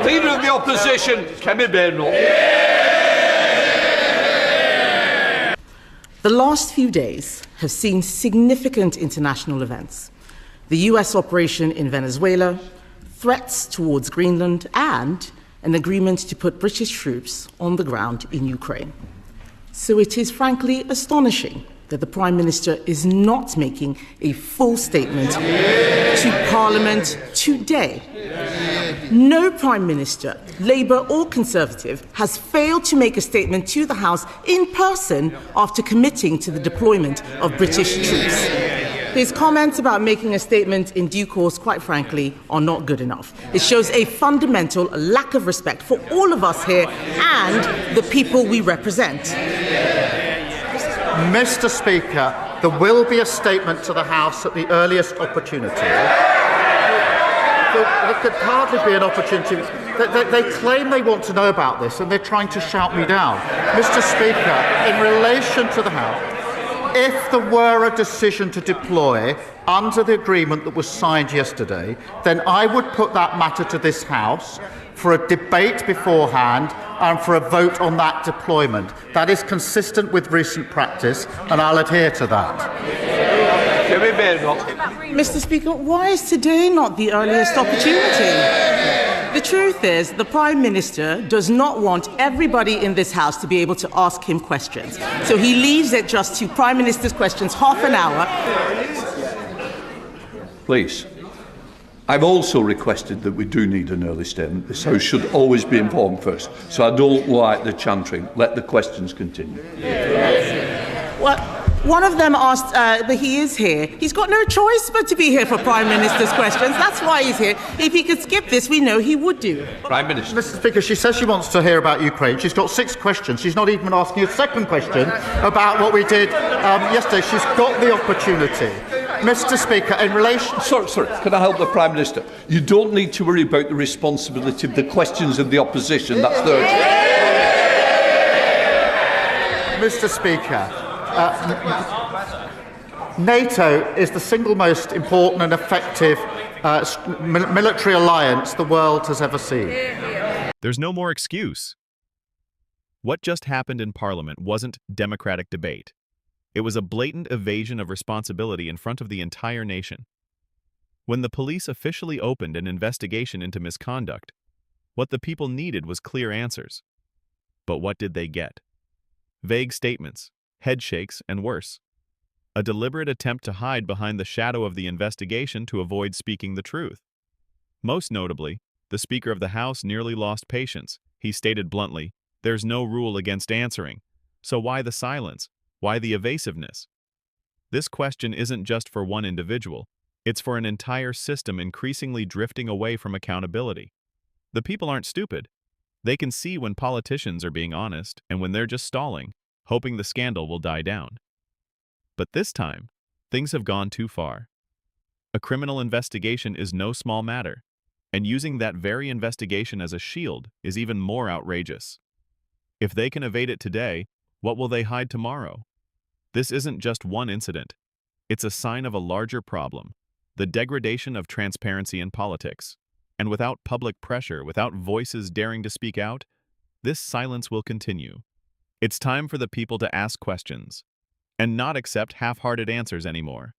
Leader of the Opposition, Keir Starmer. The last few days have seen significant international events. The US operation in Venezuela, threats towards Greenland, and an agreement to put British troops on the ground in Ukraine. So it is frankly astonishing that the Prime Minister is not making a full statement to Parliament today. No Prime Minister, Labour or Conservative, has failed to make a statement to the House in person after committing to the deployment of British troops. His comments about making a statement in due course, quite frankly, are not good enough. It shows a fundamental lack of respect for all of us here and the people we represent. Mr. Speaker, there will be a statement to the House at the earliest opportunity. There could hardly be an opportunity. They claim they want to know about this and they're trying to shout me down. Mr. Speaker, in relation to the House, if there were a decision to deploy under the agreement that was signed yesterday, then I would put that matter to this House for a debate beforehand and for a vote on that deployment. That is consistent with recent practice, and I'll adhere to that. Mr. Speaker, why is today not the earliest opportunity? The truth is, the Prime Minister does not want everybody in this House to be able to ask him questions. So he leaves it just to Prime Minister's questions half an hour. Please. I've also requested that we do need an early statement. This House should always be informed first. So I don't like the chantering. Let the questions continue. Well, one of them asked, but he is here. He's got no choice but to be here for Prime Minister's questions. That's why he's here. If he could skip this, we know he would do. Prime Minister. Mr. Speaker, she says she wants to hear about Ukraine. She's got 6 questions. She's not even asking a second question about what we did yesterday. She's got the opportunity. Mr. Speaker, in relation... Sorry, can I help the Prime Minister? You don't need to worry about the responsibility of the questions of the opposition. That's theirs. Mr. Speaker, NATO is the single most important and effective military alliance the world has ever seen. There's no more excuse. What just happened in Parliament wasn't democratic debate. It was a blatant evasion of responsibility in front of the entire nation. When the police officially opened an investigation into misconduct, what the people needed was clear answers. But what did they get? Vague statements, headshakes, and worse. A deliberate attempt to hide behind the shadow of the investigation to avoid speaking the truth. Most notably, the Speaker of the House nearly lost patience. He stated bluntly, "There's no rule against answering. So why the silence? Why the evasiveness?" This question isn't just for one individual. It's for an entire system increasingly drifting away from accountability. The people aren't stupid. They can see when politicians are being honest and when they're just stalling, hoping the scandal will die down. But this time, things have gone too far. A criminal investigation is no small matter, and using that very investigation as a shield is even more outrageous. If they can evade it today, what will they hide tomorrow? This isn't just one incident. It's a sign of a larger problem, the degradation of transparency in politics. And without public pressure, without voices daring to speak out, this silence will continue. It's time for the people to ask questions and not accept half-hearted answers anymore.